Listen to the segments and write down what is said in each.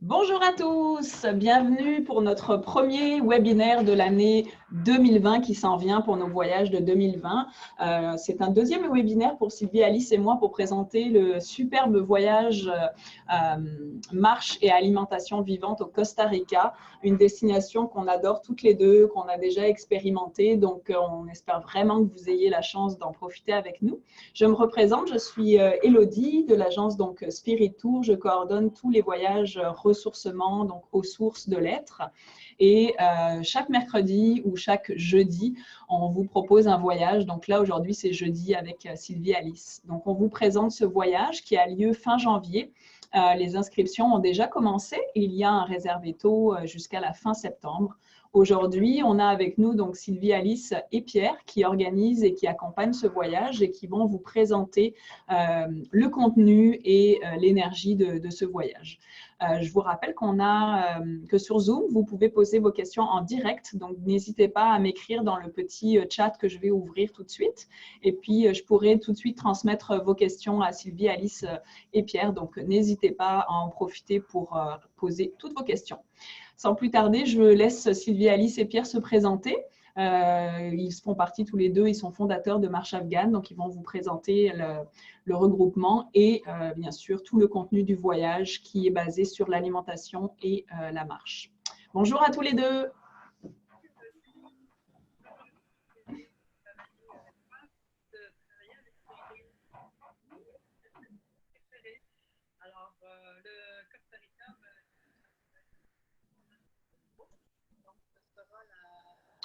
Bonjour à tous, bienvenue pour notre premier webinaire de l'année 2020 qui s'en vient pour nos voyages de 2020. C'est un deuxième webinaire pour Sylvie, Alice et moi pour présenter le superbe voyage marche et alimentation vivante au Costa Rica, une destination qu'on adore toutes les deux, qu'on a déjà expérimenté, donc on espère vraiment que vous ayez la chance d'en profiter avec nous. Je me représente, je suis Élodie de l'agence Spirit Tour, je coordonne tous les voyages ressourcement, donc aux sources de l'être. Et chaque mercredi ou chaque jeudi, on vous propose un voyage. Donc là, aujourd'hui, c'est jeudi avec Sylvie Alice. Donc, on vous présente ce voyage qui a lieu fin janvier. Les inscriptions ont déjà commencé. Il y a un réservé tôt jusqu'à la fin septembre. Aujourd'hui, on a avec nous donc Sylvie, Alice et Pierre qui organisent et qui accompagnent ce voyage et qui vont vous présenter le contenu et l'énergie de ce voyage. Je vous rappelle que sur Zoom, vous pouvez poser vos questions en direct. Donc, n'hésitez pas à m'écrire dans le petit chat que je vais ouvrir tout de suite. Et puis, je pourrai tout de suite transmettre vos questions à Sylvie, Alice et Pierre. Donc, n'hésitez pas à en profiter pour poser toutes vos questions. Sans plus tarder, je laisse Sylvie, Alice et Pierre se présenter. Ils font partie tous les deux, ils sont fondateurs de Marche Afghane, donc ils vont vous présenter le regroupement et bien sûr tout le contenu du voyage qui est basé sur l'alimentation et la marche. Bonjour à tous les deux.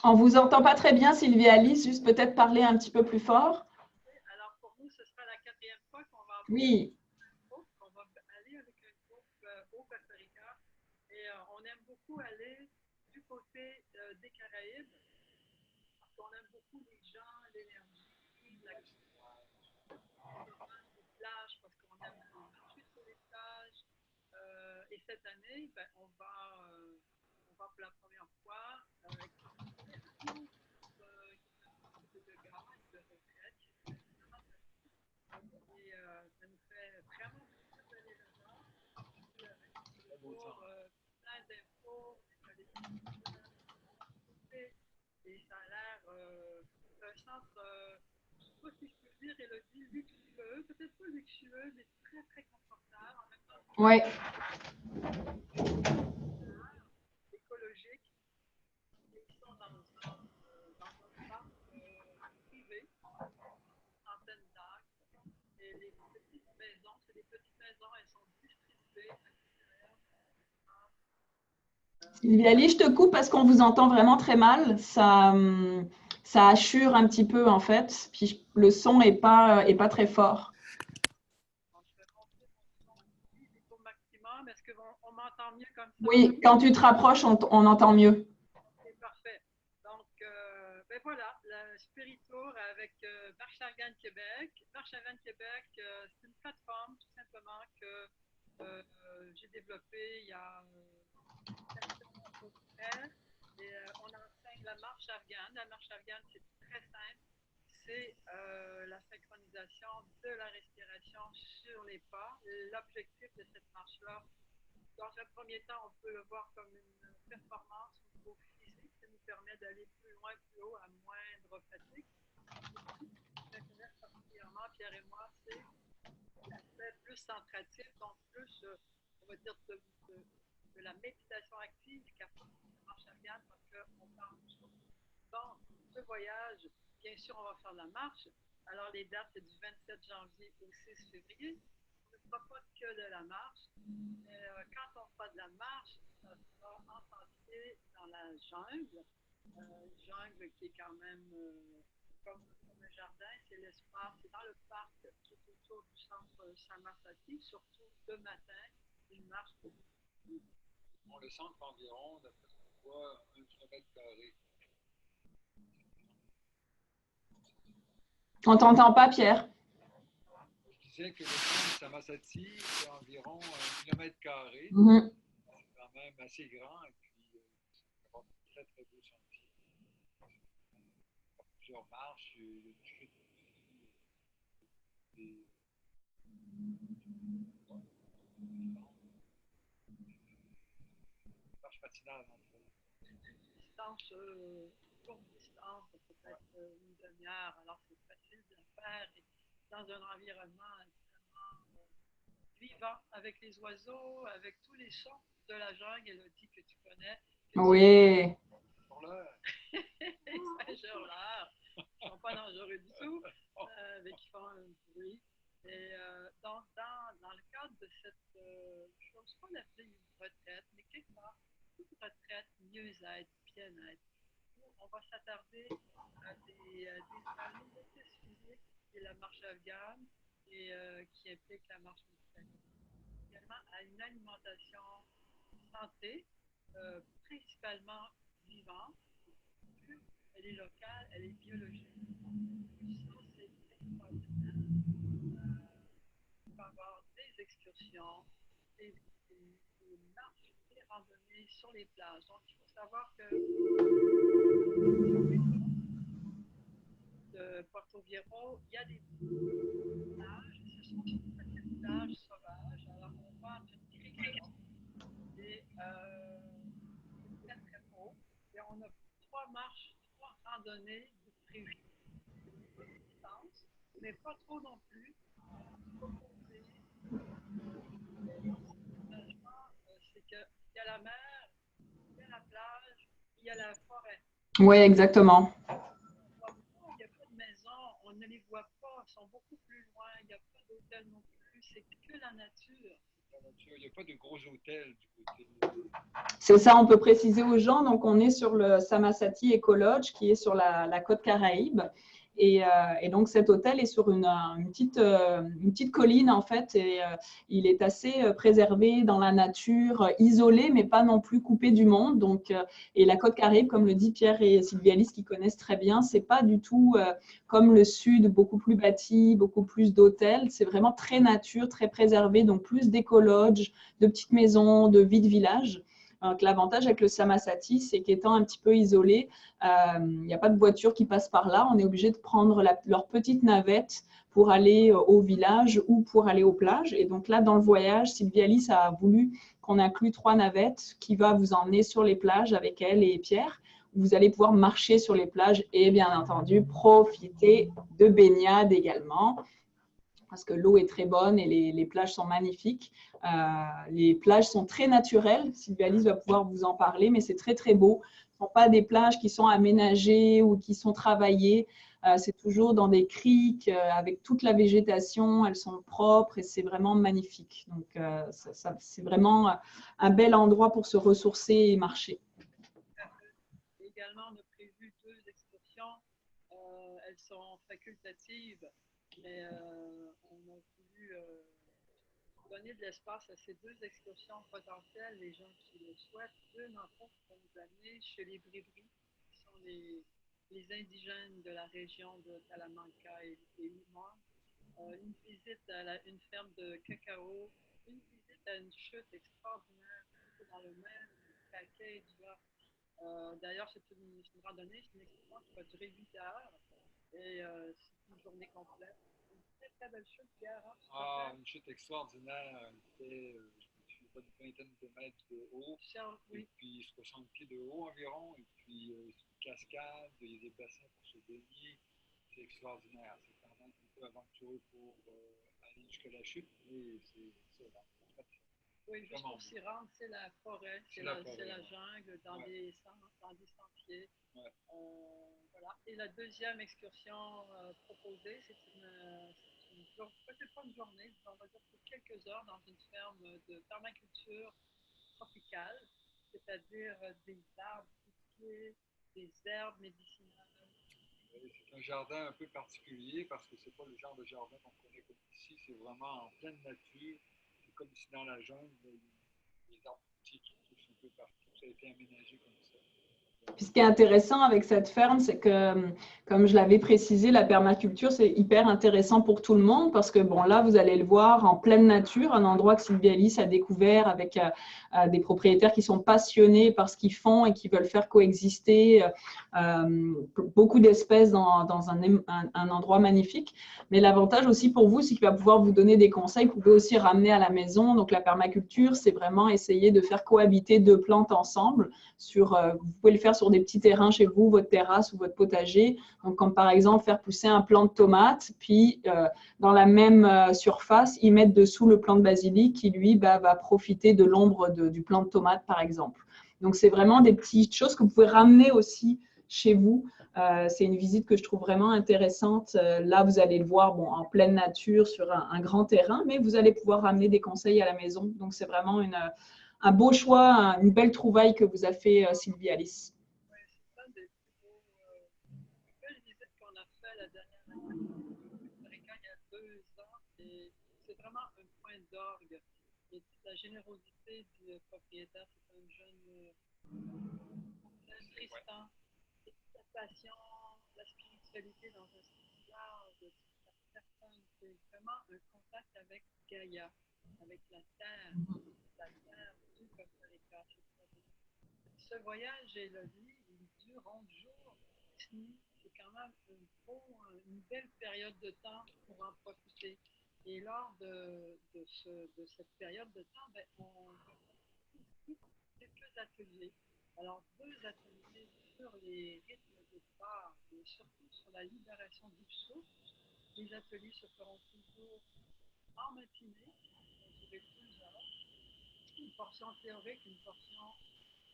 On ne vous entend pas très bien, Sylvie, Alice, juste peut-être parler un petit peu plus fort. Alors, pour nous, ce sera la 4e fois qu'on va Oui. qu'on va aller avec un groupe au Costa Rica. Et on aime beaucoup aller du côté des Caraïbes parce qu'on aime beaucoup les gens, l'énergie, la les plages parce qu'on aime marcher sur les plages. Et cette année, on va pour la première fois explorer un autre de gaz, de retraite. Et ça nous fait vraiment plaisir d'aller là-bas. Pour plein d'infos, et ça a l'air un centre, je ne sais pas si je peux dire, Élodie, luxueux, peut-être pas luxueux, mais très, très confortable. En même temps, Oui. écologique. Et ils sont dans un parc privé, centaines d'acres. Et les petites maisons, c'est des petites maisons, elles sont distribuées à l'extérieur. Sylvie, Alice, je te coupe parce qu'on vous entend vraiment très mal. Ça assure un petit peu en fait, puis le son n'est pas très fort. Je vais monter mon son ici au maximum. Est-ce qu'on m'entend mieux comme ça? Oui, quand tu te rapproches, on entend mieux. C'est parfait. Donc, ben voilà, la Spirit Tour avec Marche Afghane Québec. Marche Afghane Québec, c'est une plateforme tout simplement que j'ai développée il y a 4 ans à peu près. Et on enseigne la marche afghane. La marche afghane, c'est très simple. C'est la synchronisation de la respiration sur les pas. L'objectif de cette marche-là, dans un premier temps, on peut le voir comme une performance au niveau physique. Ça nous permet d'aller plus loin, plus haut, à moindre fatigue. Ce qui nous intéresse particulièrement, Pierre et moi, c'est l'aspect plus centratif, donc plus, on va dire, de la méditation active qu'apporte la marche afghane, parce qu'on parle de choses. Donc, ce voyage, bien sûr, on va faire la marche. Alors, les dates, c'est du 27 janvier au 6 février. On ne fera pas que de la marche. Mais quand on fera de la marche, ça sera en sentier dans la jungle. Jungle qui est quand même comme un jardin, c'est l'espace, c'est dans le parc qui est autour du centre Samasati, surtout le matin, une marche. Bon, le centre environ, d'après ce qu'on voit, 1 km². On t'entend pas, Pierre. Je disais que le centre Samasati, c'est environ 1 km². Mm-hmm. C'est quand même assez grand et puis c'est un très très beau sentier. Plusieurs marches, une chute aussi. matinale, dans le fond? Distance, courte distance, peut-être une demi-heure. Alors, c'est facile de le faire et dans un environnement extrêmement vivant, avec les oiseaux, avec tous les sons de la jungle, Elodie, que tu connais. Oui. Pour l'heure. Les hurleurs, qui ne sont pas dangereux du tout, mais qui font un bruit. Et donc, dans le cadre de cette, je n'ose pas l'appeler une retraite, mais quelque part, une retraite, mieux-être, bien-être, on va s'attarder à un exercice physique qui est la marche afghane et qui implique la marche méditerranéenne. Également à une alimentation santé, principalement vivante. Elle est locale, elle est biologique. Ça, c'est extraordinaire. Il va y avoir des excursions, des marches, des randonnées sur les plages. Donc, il faut savoir que de Porto Viejo, il y a des plages. Ce sont des petites plages sauvages. Alors, on va entre une crique et c'est très, très beau. Et on a 3 marches, 3 randonnées de prévues. Pas de distance, mais pas trop non plus. Proposer. C'est qu'il y a la mer, il y a la plage, il y a la forêt. Oui, exactement. Il n'y a pas de maison, on ne les voit pas, ils sont beaucoup plus loin, il n'y a pas d'hôtel non plus, c'est que la nature. Il n'y a pas de gros hôtels du côté. C'est ça, on peut préciser aux gens. Donc, on est sur le Samasati Eco Lodge qui est sur la côte Caraïbe. Et donc, cet hôtel est sur une petite colline, en fait, et il est assez préservé dans la nature, isolé, mais pas non plus coupé du monde. Donc, et la côte Caraïbe, comme le dit Pierre et Sylvie Alice, qui connaissent très bien, c'est pas du tout comme le sud, beaucoup plus bâti, beaucoup plus d'hôtels. C'est vraiment très nature, très préservé, donc plus d'éco-lodges, de petites maisons, de vie de village. Donc, l'avantage avec le Samasati, c'est qu'étant un petit peu isolé, il n'y a pas de voiture qui passe par là. On est obligé de prendre leur petite navette pour aller au village ou pour aller aux plages. Et donc là, dans le voyage, Sylvie Alice a voulu qu'on inclue 3 navettes qui va vous emmener sur les plages avec elle et Pierre. Vous allez pouvoir marcher sur les plages et bien entendu profiter de baignade également, parce que l'eau est très bonne et les plages sont magnifiques. Les plages sont très naturelles. Sylvie Alice va pouvoir vous en parler, mais c'est très, très beau. Ce ne sont pas des plages qui sont aménagées ou qui sont travaillées. C'est toujours dans des criques avec toute la végétation. Elles sont propres et c'est vraiment magnifique. Donc, c'est vraiment un bel endroit pour se ressourcer et marcher. Également, on a prévu 2 excursions. Elles sont facultatives, mais on a voulu donner de l'espace à ces 2 excursions potentielles, les gens qui le souhaitent. Une, en fait, va nous amener chez les Bribri, qui sont les indigènes de la région de Talamanca et Limon. Une visite à une ferme de cacao, une visite à une chute extraordinaire, dans le même paquet du d'ailleurs, c'est une randonnée, c'est une excursion qui va durer 8 heures et c'est une journée complète. Une très, très belle chute, Pierre. Une chute extraordinaire. Elle fait, je ne sais pas, une vingtaine de mètres de haut. Oui. Et puis 60 pieds de haut environ. Et puis c'est une cascade, il y a des bassins pour se baigner. C'est extraordinaire. C'est quand même un peu aventureux pour aller jusqu'à la chute, mais c'est là. Oui, juste pour s'y rendre, c'est la forêt, c'est la jungle, dans des sentiers. Ouais. Voilà. Et la deuxième excursion proposée, c'est peut-être pas une journée, on va dire pour quelques heures dans une ferme de permaculture tropicale, c'est-à-dire des arbres fruitiers, des herbes médicinales. C'est un jardin un peu particulier parce que c'est pas le genre de jardin qu'on connaît comme ici, c'est vraiment en pleine nature. C'est comme si dans la jungle, les arbres fruitiers qui poussent un peu partout, ça a été aménagé comme ça. Puis ce qui est intéressant avec cette ferme, c'est que, comme je l'avais précisé, la permaculture, c'est hyper intéressant pour tout le monde parce que, bon, là, vous allez le voir en pleine nature, un endroit que Sylvie Alice a découvert avec des propriétaires qui sont passionnés par ce qu'ils font et qui veulent faire coexister beaucoup d'espèces dans un endroit magnifique. Mais l'avantage aussi pour vous, c'est qu'il va pouvoir vous donner des conseils que vous pouvez aussi ramener à la maison. Donc, la permaculture, c'est vraiment essayer de faire cohabiter deux plantes ensemble. Vous pouvez le faire sur des petits terrains chez vous, votre terrasse ou votre potager. Donc, comme par exemple, faire pousser un plant de tomate, puis dans la même surface, y mettre dessous le plant de basilic qui, lui, va profiter de l'ombre du plant de tomate, par exemple. Donc, c'est vraiment des petites choses que vous pouvez ramener aussi chez vous. C'est une visite que je trouve vraiment intéressante. Là, vous allez le voir en pleine nature sur un grand terrain, mais vous allez pouvoir ramener des conseils à la maison. Donc, c'est vraiment un beau choix, une belle trouvaille que vous a fait Sylvie Alice. Oui, c'est un des plus beaux, belles visites qu'on a fait la dernière année au Costa Rica il y a 2 ans. Et c'est vraiment un point d'orgue. Et la générosité du propriétaire, c'est un jeune Tristan. La passion, la spiritualité dans un sens large, la personne, c'est vraiment un contact avec Gaïa, avec la terre du Costa Rica. Ce voyage et la vie, il dure 11 jours. C'est quand même une belle période de temps pour en profiter. Et lors de cette période de temps, ben, on va faire quelques ateliers. Alors, 2 ateliers sur les rythmes de part et surtout sur la libération du souffle. Les ateliers se feront toujours en matinée, vont durer 2 heures. Une portion théorique, une portion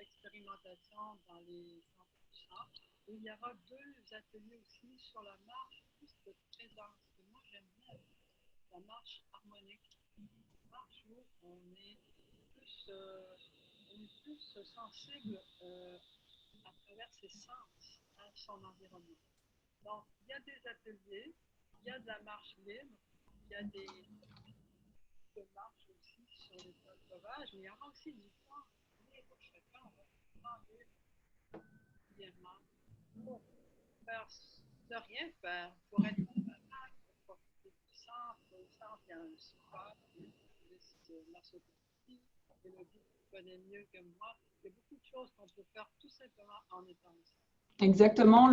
expérimentation dans les centres du centre. Et il y aura 2 ateliers aussi sur la marche plus de présence. Et moi, j'aime bien la marche harmonique. La marche où on est plus sensible à travers ses sens à son environnement. Donc, il y a des ateliers, il y a de la marche libre, il y a des de marche aussi sur les sols sauvages, mais il y aura aussi du temps libre. Chacun va demander régulièrement pour faire de rien faire, pour être confortable, pour profiter du centre. Au centre, il y a un super service de massothérapie, et le guide connaît mieux que moi. Il y a beaucoup de choses qu'on peut faire tout simplement en étant au centre. Exactement,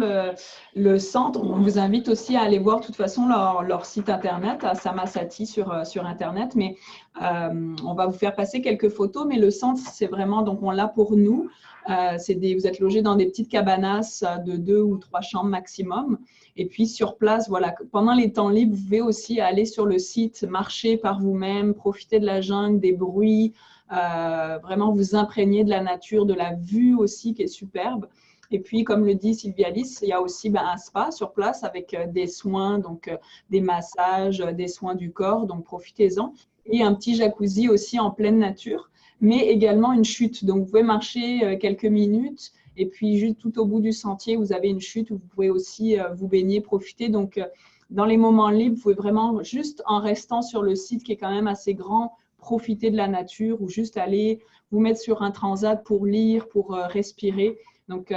le centre, on vous invite aussi à aller voir de toute façon leur site internet, à Samasati sur internet, mais on va vous faire passer quelques photos, mais le centre, c'est vraiment, donc on l'a pour nous, vous êtes logés dans des petites cabanas de 2 ou 3 chambres maximum, et puis sur place, voilà, pendant les temps libres, vous pouvez aussi aller sur le site, marcher par vous-même, profiter de la jungle, des bruits, vraiment vous imprégner de la nature, de la vue aussi qui est superbe. Et puis, comme le dit Sylvie Alice, il y a aussi un spa sur place avec des soins, donc des massages, des soins du corps, donc profitez-en. Et un petit jacuzzi aussi en pleine nature, mais également une chute. Donc, vous pouvez marcher quelques minutes et puis juste tout au bout du sentier, vous avez une chute où vous pouvez aussi vous baigner, profiter. Donc, dans les moments libres, vous pouvez vraiment, juste en restant sur le site qui est quand même assez grand, profiter de la nature ou juste aller vous mettre sur un transat pour lire, pour respirer. Donc,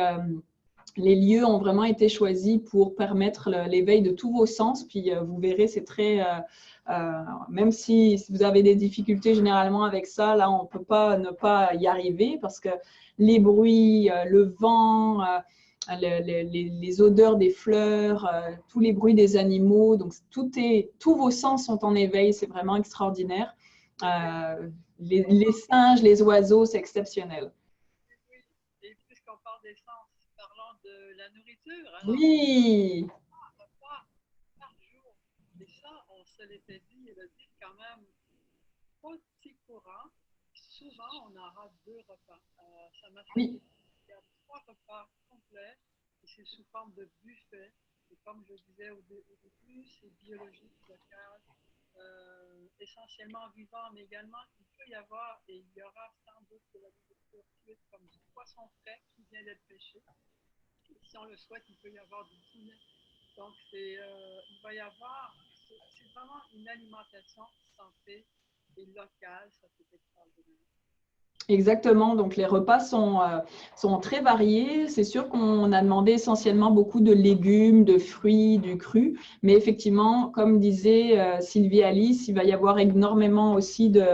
les lieux ont vraiment été choisis pour permettre l'éveil de tous vos sens. Puis, vous verrez, c'est très… même si vous avez des difficultés généralement avec ça, là, on ne peut pas ne pas y arriver parce que les bruits, le vent, les odeurs des fleurs, tous les bruits des animaux, donc tous vos sens sont en éveil, c'est vraiment extraordinaire. Les singes, les oiseaux, c'est exceptionnel. Oui, et puisqu'on parle des sens, parlons de la nourriture. Alors, Oui, un repas par jour. Et ça, on se l'était dit, et le dit quand même, pas si courant. Souvent, on aura 2 repas. Ça m'a fait oui, il y a 3 repas complets, et c'est sous forme de buffet. Et comme je disais au début, c'est biologique, local, essentiellement vivant, mais également, il peut y avoir, et il y aura sans doute de la nourriture cuite comme du poisson frais qui vient d'être pêché. Et si on le souhaite, il peut y avoir du poulet. Donc, il va y avoir, c'est vraiment une alimentation santé et locale, ça c'est extraordinaire. Exactement, donc les repas sont très variés. C'est sûr qu'on a demandé essentiellement beaucoup de légumes, de fruits, du cru, mais effectivement, comme disait Sylvie Alice, il va y avoir énormément aussi de,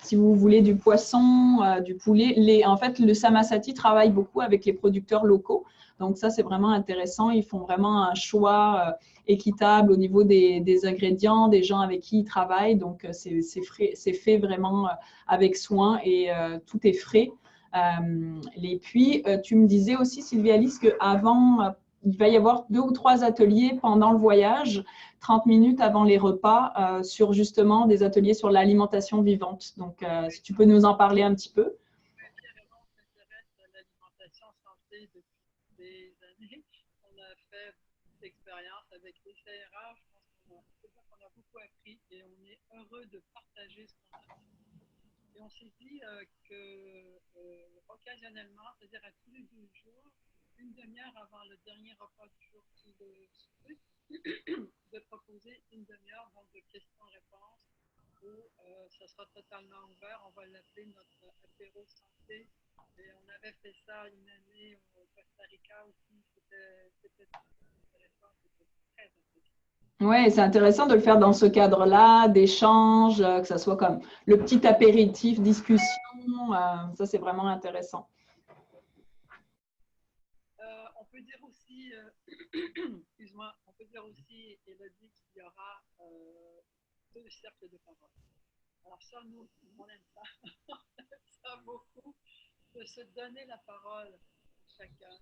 si vous voulez, du poisson, du poulet. En fait, le Samasati travaille beaucoup avec les producteurs locaux, donc ça c'est vraiment intéressant. Ils font vraiment un choix équitable au niveau des ingrédients, des gens avec qui ils travaillent, donc c'est fait vraiment avec soin et tout est frais. Et puis, tu me disais aussi, Sylvie Alice, qu'avant, il va y avoir 2 ou 3 ateliers pendant le voyage, 30 minutes avant les repas, sur justement des ateliers sur l'alimentation vivante. Donc, si tu peux nous en parler un petit peu. Vraiment, on s'intéresse à l'alimentation santé depuis des années. On a fait d'expériences avec les CRA. Je pense qu'on a beaucoup appris et on est heureux de partager ce qu'on a fait. Et on s'est dit occasionnellement, c'est-à-dire à tous les 2 jours, une demi-heure avant le dernier repas du jour qui est le souper, de proposer une demi-heure de questions-réponses où ça sera totalement ouvert. On va l'appeler notre apéro santé. Et on avait fait ça une année au Costa Rica aussi. C'était intéressant, c'était très intéressant. Oui, c'est intéressant de le faire dans ce cadre-là, d'échange, que ça soit comme le petit apéritif, discussion. Ça, c'est vraiment intéressant. On peut dire aussi, excuse-moi, on peut dire aussi, Élodie, qu'il y aura 2 cercles de parole. Alors ça, nous, on aime ça. On aime ça beaucoup, de se donner la parole à chacun.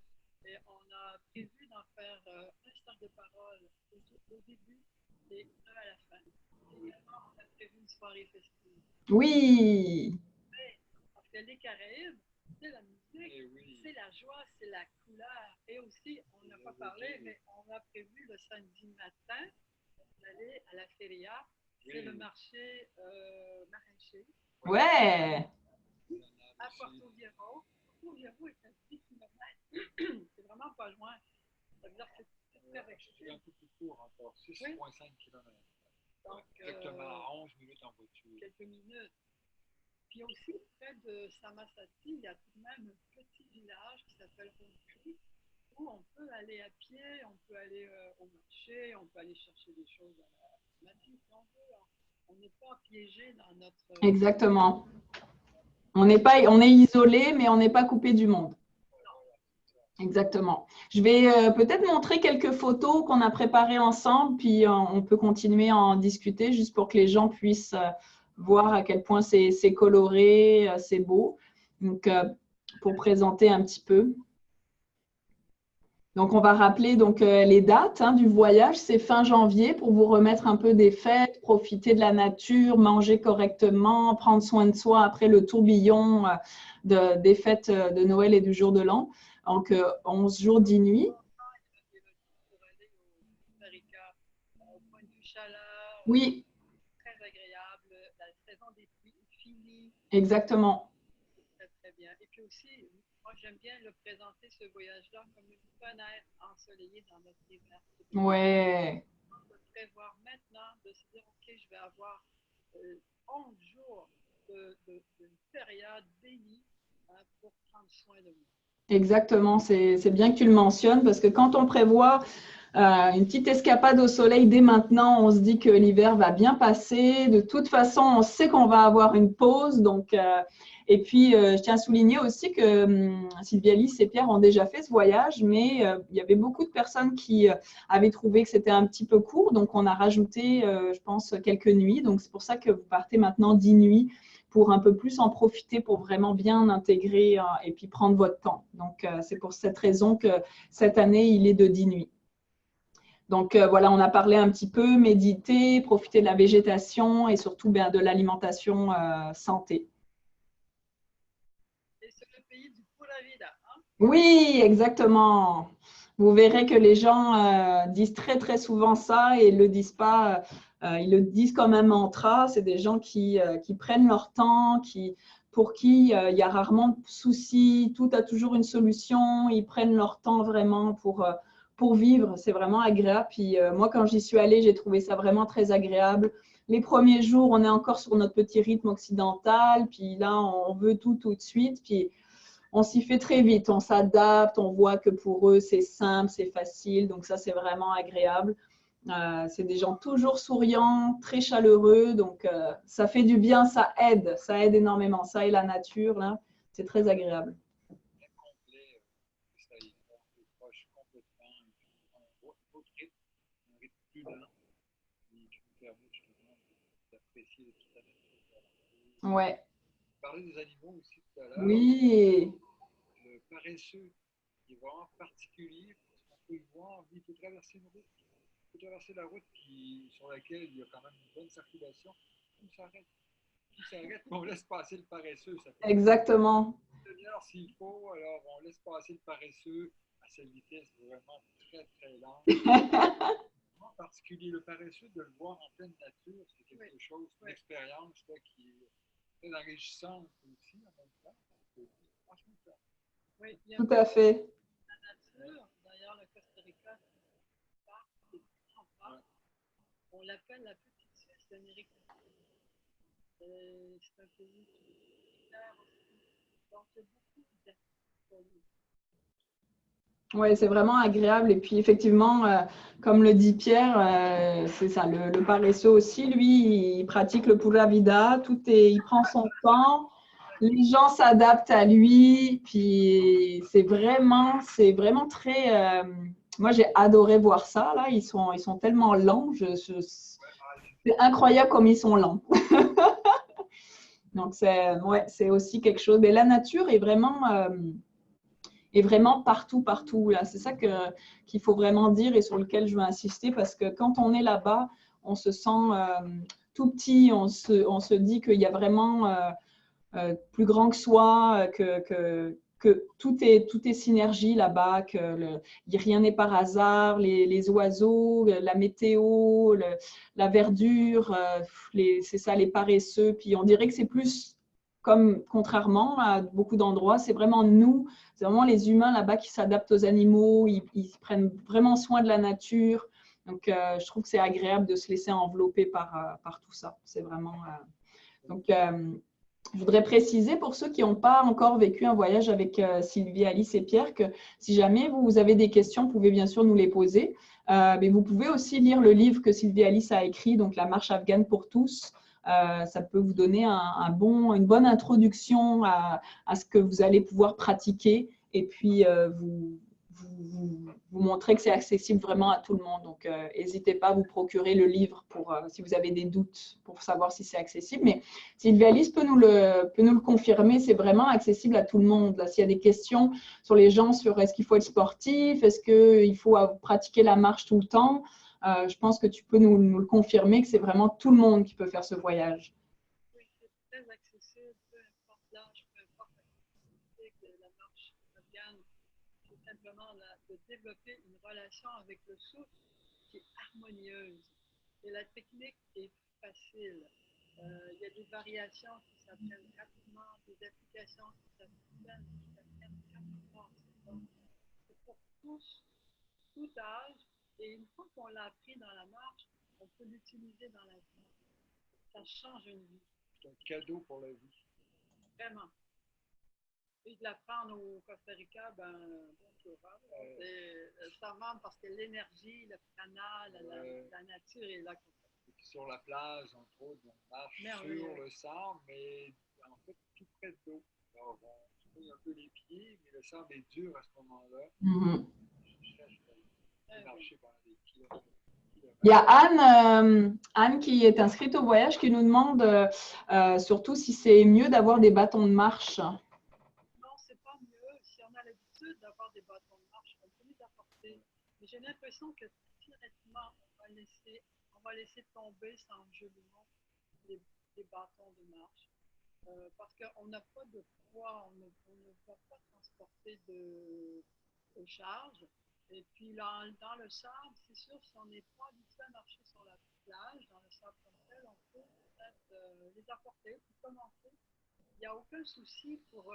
Et on a prévu d'en faire un cercle de parole au début et un à la fin. Également, on a prévu une soirée festive. Oui. Parce que les Caraïbes, c'est la musique, oui, c'est la joie, c'est la couleur. Et aussi, on n'a pas parlé, mais on a prévu le samedi matin d'aller à la feria. Oui. C'est le marché maraîcher. Ouais. À Puerto Viejo. Puerto Viejo est à 10 km. C'est vraiment pas loin. Ça veut dire que c'est très accessible. C'est un peu plus court encore, 6,5 oui. km. Donc, exactement à 11 minutes en voiture. Quelques minutes. Puis aussi, près de Samasati, il y a tout de même un petit village qui s'appelle Roncu, où on peut aller à pied, on peut aller au marché, on peut aller chercher des choses à la nature si on veut. On n'est pas piégé dans notre… Exactement. On est isolé, mais on n'est pas coupé du monde. Exactement. Je vais peut-être montrer quelques photos qu'on a préparées ensemble, puis on peut continuer à en discuter juste pour que les gens puissent voir à quel point c'est coloré, c'est beau. Donc, pour présenter un petit peu. Donc, on va rappeler donc, les dates du voyage. C'est fin janvier pour vous remettre un peu des fêtes, profiter de la nature, manger correctement, prendre soin de soi après le tourbillon des fêtes de Noël et du jour de l'an. Donc, 11 jours, 10 nuits. Oui. Très agréable. La saison des pluies est finie. Exactement. Très, très bien. Et puis aussi, moi, j'aime bien le présenter, ce voyage-là, comme une fenêtre ensoleillée dans notre hiver. Ouais. De prévoir maintenant, de se dire, OK, je vais avoir 11 jours d'une période bénie pour prendre soin de moi. Exactement, c'est bien que tu le mentionnes parce que quand on prévoit une petite escapade au soleil dès maintenant, on se dit que l'hiver va bien passer. De toute façon, on sait qu'on va avoir une pause. Donc, et puis, je tiens à souligner aussi que Sylvie Alice et Pierre ont déjà fait ce voyage, mais il y avait beaucoup de personnes qui avaient trouvé que c'était un petit peu court. Donc, on a rajouté, je pense, quelques nuits. Donc, c'est pour ça que vous partez maintenant 10 nuits pour un peu plus en profiter, pour vraiment bien intégrer et puis prendre votre temps. Donc, c'est pour cette raison que cette année, il est de 10 nuits. Donc, voilà, on a parlé un petit peu, méditer, profiter de la végétation et surtout de l'alimentation santé. Et c'est le pays du pura vida, hein? Oui, exactement. Vous verrez que les gens disent très, très souvent ça et ne le disent pas. Ils le disent comme un mantra. C'est des gens qui prennent leur temps, pour qui il y a rarement de soucis. Tout a toujours une solution. Ils prennent leur temps vraiment pour vivre. C'est vraiment agréable. Puis moi, quand j'y suis allée, j'ai trouvé ça vraiment très agréable les premiers jours, on est encore sur notre petit rythme occidental, puis là, on veut tout de suite, puis on s'y fait très vite, on s'adapte, on voit que pour eux, c'est simple, c'est facile, donc ça, c'est vraiment agréable. C'est des gens toujours souriants, très chaleureux, donc ça fait du bien, ça aide énormément. Ça et la nature, là, c'est très agréable. Bien complet, ça y est, on décroche complètement, un autre rythme, un rythme plus lent, qui nous permet justement d'apprécier de toute la nature. Ouais. On parlait des animaux aussi tout à l'heure. Oui. Le paresseux, qui est vraiment particulier, parce qu'on peut le voir, il peut traverser une route, il peut traverser la route sur laquelle il y a quand même une bonne circulation, tout s'arrête. Tout s'arrête, on laisse passer le paresseux. Ça peut Exactement. une demi-heure s'il faut, alors on laisse passer le paresseux à cette vitesse vraiment très très lente. En particulier le paresseux, de le voir en pleine nature, c'est quelque chose, une expérience là, qui est très enrichissante aussi en même temps. Franchement, ça. Oui, tout à fait. La nature, d'ailleurs, le Costa Rica, c'est un grand parc. On l'appelle la petite Suisse d'Amérique latine. C'est un pays clair aussi. Donc, il y a beaucoup d'activités. Oui, c'est vraiment agréable. Et puis, effectivement, comme le dit Pierre, c'est ça, le paresseux aussi, lui, il pratique le pura vida, il prend son temps, les gens s'adaptent à lui, puis c'est vraiment très… moi, j'ai adoré voir ça, là, ils sont tellement lents, c'est incroyable comme ils sont lents. Donc, c'est aussi quelque chose. Mais la nature est vraiment partout, partout. Là. C'est ça qu'il faut vraiment dire et sur lequel je veux insister parce que quand on est là-bas, on se sent tout petit, on se dit qu'il y a vraiment plus grand que soi, que tout est synergie là-bas, que rien n'est par hasard, les oiseaux, la météo, la verdure, c'est ça, les paresseux. Puis on dirait que c'est plus comme, contrairement à beaucoup d'endroits, c'est vraiment nous, c'est vraiment les humains là-bas qui s'adaptent aux animaux, ils prennent vraiment soin de la nature. Donc, je trouve que c'est agréable de se laisser envelopper par tout ça. C'est vraiment… donc, je voudrais préciser pour ceux qui n'ont pas encore vécu un voyage avec Sylvie, Alice et Pierre que si jamais vous avez des questions, vous pouvez bien sûr nous les poser. Mais vous pouvez aussi lire le livre que Sylvie Alice a écrit, donc La marche afghane pour tous. Ça peut vous donner une bonne introduction à ce que vous allez pouvoir pratiquer et puis vous montrer que c'est accessible vraiment à tout le monde. Donc, n'hésitez pas à vous procurer le livre si vous avez des doutes pour savoir si c'est accessible. Mais Sylvie Alice peut nous le confirmer, c'est vraiment accessible à tout le monde. S'il y a des questions sur les gens, sur est-ce qu'il faut être sportif, est-ce qu'il faut pratiquer la marche tout le temps, je pense que tu peux nous le confirmer que c'est vraiment tout le monde qui peut faire ce voyage. Oui, c'est très accessible, peu importe l'âge, peu importe l'activité, la marche afghane. C'est simplement de développer une relation avec le souffle qui est harmonieuse. Et la technique est facile. Il y a des variations qui s'apprennent rapidement, des applications qui s'apprennent rapidement. C'est pour tous, tout âge. Et une fois qu'on l'a appris dans la marche, on peut l'utiliser dans la vie. Ça change une vie. C'est un cadeau pour la vie. Vraiment. Et de l'apprendre au Costa Rica, bon courage. C'est charmant parce que l'énergie, le canal, la nature est là. Et puis sur la plage, entre autres, on marche sur le sable, mais en fait tout près de l'eau. Alors on se mouille un peu les pieds, mais le sable est dur à ce moment-là. Mm-hmm. Marcher pendant des kilomètres. Il y a Anne qui est inscrite au voyage qui nous demande surtout si c'est mieux d'avoir des bâtons de marche. Non, c'est pas mieux. Si on a l'habitude d'avoir des bâtons de marche, on peut les apporter. Mais j'ai l'impression que directement, on va laisser tomber sans genou les bâtons de marche. Parce qu'on n'a pas de poids, on ne va pas transporter de charge. Et puis dans le sable, c'est sûr, si on n'est pas habitué à marcher sur la plage, dans le sable comme tel, on peut peut-être les apporter pour commencer. Il n'y a aucun souci pour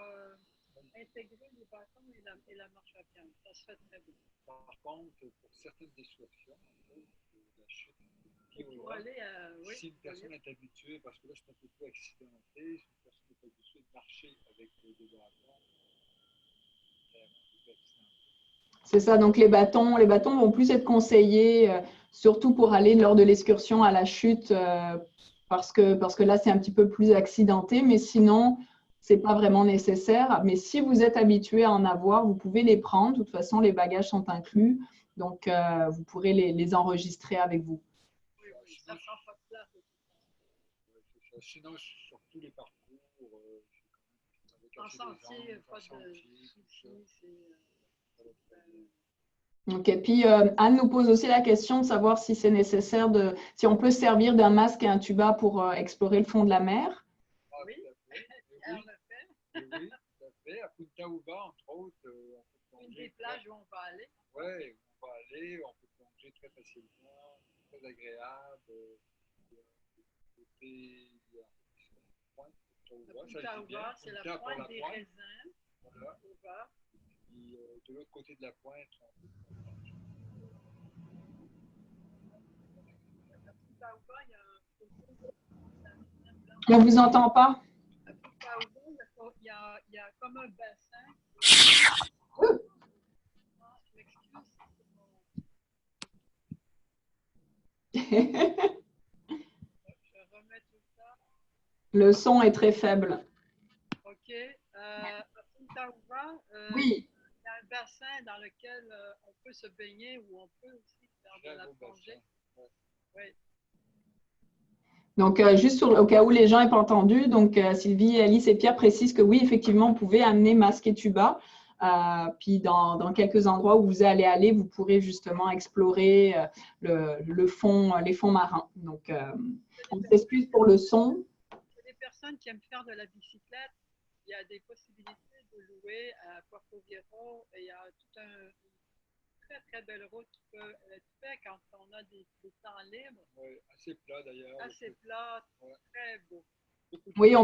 intégrer les bâtons et la marche à pied. Ça se fait très bien. Par contre, pour certaines excursions, la chute Et pour voilà. aller oui, Si une personne est habituée, parce que là, c'est un peu plus accidenté, si une personne est habituée de marcher avec des bâtons, c'est un peu plus accidenté. C'est ça, donc les bâtons vont plus être conseillés, surtout pour aller lors de l'excursion à la chute, parce que là, c'est un petit peu plus accidenté, mais sinon, ce n'est pas vraiment nécessaire. Mais si vous êtes habitué à en avoir, vous pouvez les prendre. De toute façon, les bagages sont inclus, donc vous pourrez les enregistrer avec vous. oui, oui, ça prend pas de place. Sinon, sur tous les parcours, avec En assez sentier, des pas en de sentier, tout ça, soucis. ça va très bien. Ok, puis Anne nous pose aussi la question de savoir si c'est nécessaire si on peut se servir d'un masque et un tuba pour explorer le fond de la mer. Ah, Oui, tout à fait. on le fait. Oui, tout à fait. À Punta Uba, entre autres, on peut Une plonger. des plages où on va aller. Oui, on va aller, on peut plonger très facilement, c'est très agréable. Il y a côté, il y a pointe, Punta Uba, ça Punta je dis bien. Uba, c'est la Punta pour la pointe des pointe. raisins. Voilà. Uba. Puis de l'autre côté de la pointe, on peut plonger. À Punta Uba, il y a un photo. On ne vous entend pas. À Punta Uba, il y a comme un bassin. Ah, je m'excuse. Je remets tout ça. Le son est très faible. OK. À Punta Uba, Oui. il y a un bassin dans lequel on peut se baigner ou on peut aussi faire de la plongée. Oui. Donc, juste au cas où les gens n'aient pas entendu, donc Sylvie, Alice et Pierre précisent que oui, effectivement, vous pouvez amener masque et tuba. Puis dans quelques endroits où vous allez aller, vous pourrez justement explorer le fond, les fonds marins. Donc, on s'excuse pour le son. Pour les personnes qui aiment faire de la bicyclette, il y a des possibilités de louer à Puerto Viejo et il y a toute une très très belle route qui peut être faite quand on a des temps libres. Oui, assez plat d'ailleurs. Assez plat, très beau. Oui,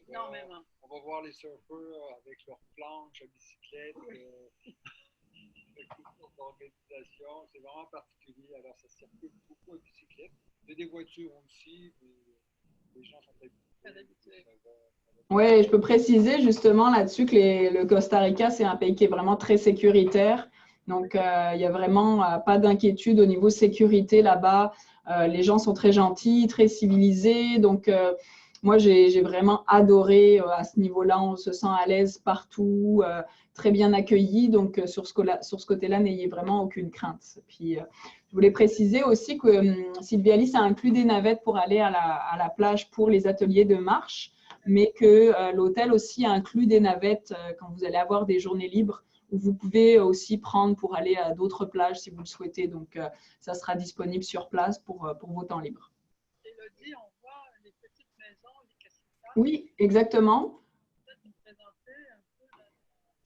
Énormément. On va voir les surfeurs avec leurs planches à bicyclette, avec toute notre organisation. C'est vraiment particulier. Alors, ça circule beaucoup à bicyclette. Il y a des voitures aussi, mais les gens sont habitués. Oui, je peux préciser justement là-dessus que le Costa Rica, c'est un pays qui est vraiment très sécuritaire. Donc, il n'y a vraiment pas d'inquiétude au niveau sécurité là-bas. Les gens sont très gentils, très civilisés. Donc, moi, j'ai vraiment adoré à ce niveau-là. On se sent à l'aise partout, très bien accueilli. Donc, sur ce côté-là, n'ayez vraiment aucune crainte. Puis, je voulais préciser aussi que Sylvie Alice a inclus des navettes pour aller à la plage pour les ateliers de marche, mais que l'hôtel aussi inclut des navettes quand vous allez avoir des journées libres où vous pouvez aussi prendre pour aller à d'autres plages si vous le souhaitez. Donc, ça sera disponible sur place pour vos temps libres. Élodie, on voit les petites maisons, les casitas. Oui, exactement.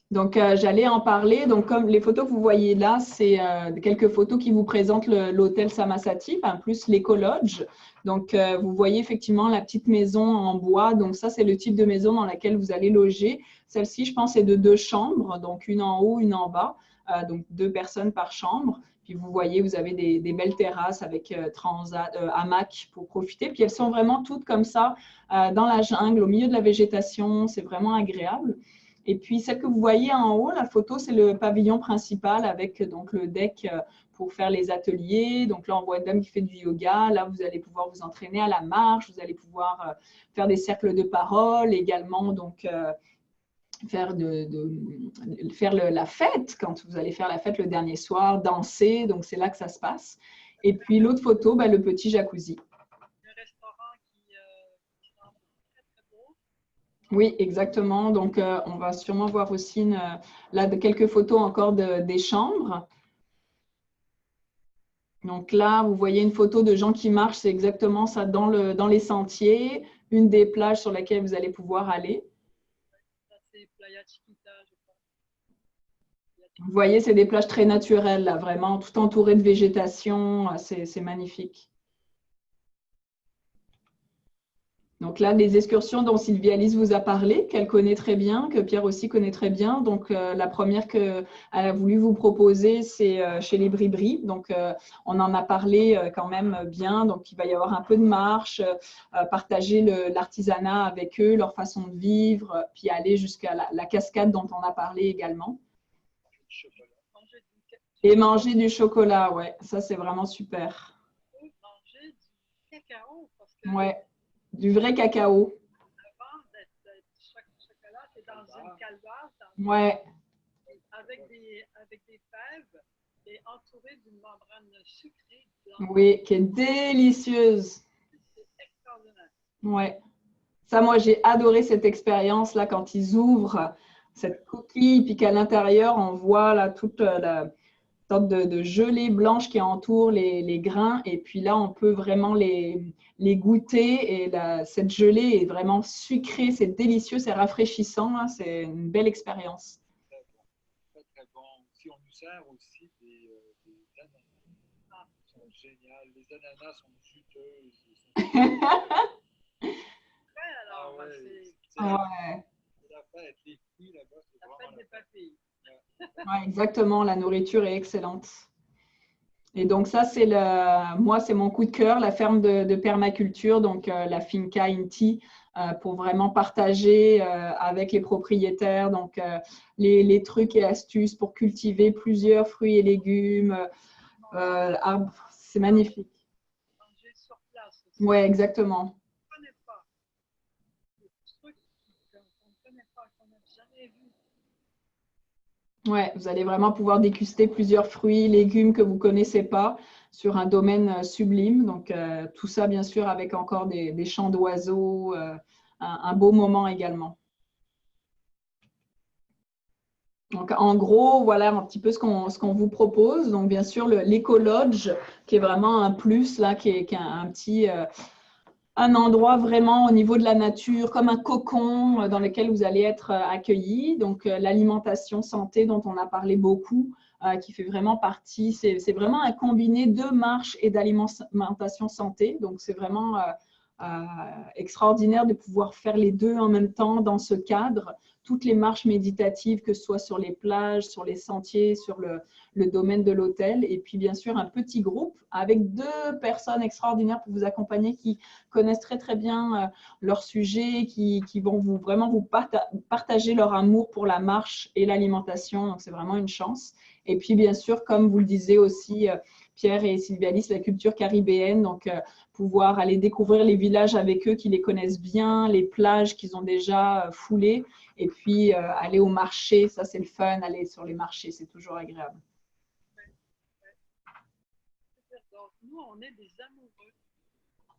Donc, j'allais en parler. Donc, comme les photos que vous voyez là, c'est quelques photos qui vous présentent l'hôtel Samasati, enfin, plus l'éco-lodge. Donc, vous voyez effectivement la petite maison en bois. Donc, ça, c'est le type de maison dans laquelle vous allez loger. Celle-ci, je pense, est de 2 chambres, donc une en haut, une en bas. Donc, 2 personnes par chambre. Puis, vous voyez, vous avez des belles terrasses avec hamac pour profiter. Puis, elles sont vraiment toutes comme ça, dans la jungle, au milieu de la végétation. C'est vraiment agréable. Et puis, celle que vous voyez en haut, la photo, c'est le pavillon principal avec donc, le deck pour faire les ateliers. Donc là, on voit une dame qui fait du yoga. Là, vous allez pouvoir vous entraîner à la marche. Vous allez pouvoir faire des cercles de parole également. Donc, faire la fête, quand vous allez faire la fête le dernier soir, danser. Donc, c'est là que ça se passe. Et puis, l'autre photo, le petit jacuzzi. Le restaurant qui semble très, très beau. Oui, exactement. Donc, on va sûrement voir aussi là, quelques photos encore des chambres. Donc là, vous voyez une photo de gens qui marchent, c'est exactement ça dans les sentiers, une des plages sur laquelle vous allez pouvoir aller. Ça, c'est Playa Chiquita, je crois. Vous voyez, c'est des plages très naturelles, là, vraiment, tout entouré de végétation. C'est magnifique. Donc, Donc là, les excursions dont Sylvie Alice vous a parlé, qu'elle connaît très bien, que Pierre aussi connaît très bien. Donc la première qu'elle a voulu vous proposer, c'est chez les Bribri. Donc on en a parlé quand même bien. Donc il va y avoir un peu de marche, partager l'artisanat avec eux, leur façon de vivre, puis aller jusqu'à la cascade dont on a parlé également. Et manger du chocolat, ouais, ça c'est vraiment super. Manger du cacao, parce que Ouais, du vrai cacao. avant d'être du chocolat, c'est dans une calebasse Ouais, avec des fèves et entouré d'une membrane sucrée blanche. oui, qui est délicieuse. C'est extraordinaire. Ouais. Ça, moi, j'ai adoré cette expérience-là quand ils ouvrent cette coquille, puis qu'à l'intérieur, on voit là toute la sorte de gelée blanche qui entoure les grains. Et puis là, on peut vraiment les goûter. Et cette gelée est vraiment sucrée, c'est délicieux, c'est rafraîchissant, hein. C'est une belle expérience. Très bon. Très, très bon. Si on nous sert aussi des ananas. Ah, ils sont géniaux. Les ananas sont juteuses. Ouais, alors, Ah ouais, Ouais. c'est la fête. Les fruits là-bas, c'est la vraiment fête la des fête. papilles. Ouais, exactement, la nourriture est excellente. Et donc ça, moi, c'est mon coup de cœur, la ferme de permaculture, donc la Finca Inti, pour vraiment partager avec les propriétaires donc les trucs et astuces pour cultiver plusieurs fruits et légumes, arbres. C'est magnifique. Manger sur place aussi. Ouais, exactement. On ne connaît pas. Des trucs qu'on ne connaît pas, qu'on n'a jamais vu. Ouais, vous allez vraiment pouvoir déguster plusieurs fruits, légumes que vous ne connaissez pas sur un domaine sublime. Donc, tout ça, bien sûr, avec encore des chants d'oiseaux, un beau moment également. Donc, en gros, voilà un petit peu ce qu'on vous propose. Donc, bien sûr, l'éco-lodge, qui est vraiment un plus, là, qui est un petit… un endroit vraiment au niveau de la nature, comme un cocon dans lequel vous allez être accueillis. Donc, l'alimentation santé dont on a parlé beaucoup, qui fait vraiment partie, c'est vraiment un combiné de marche et d'alimentation santé. Donc, c'est vraiment extraordinaire de pouvoir faire les deux en même temps dans ce cadre. Toutes les marches méditatives, que ce soit sur les plages, sur les sentiers, sur le domaine de l'hôtel. Et puis, bien sûr, un petit groupe avec 2 personnes extraordinaires pour vous accompagner qui connaissent très, très bien leur sujet, qui vont vraiment vous partager leur amour pour la marche et l'alimentation. Donc, c'est vraiment une chance. Et puis, bien sûr, comme vous le disiez aussi, Pierre et Sylvie Alice, la culture caribéenne. Donc, pouvoir aller découvrir les villages avec eux qui les connaissent bien, les plages qu'ils ont déjà foulées. Et puis, aller au marché, ça, c'est le fun. Aller sur les marchés, c'est toujours agréable. Donc, nous, on est des amoureux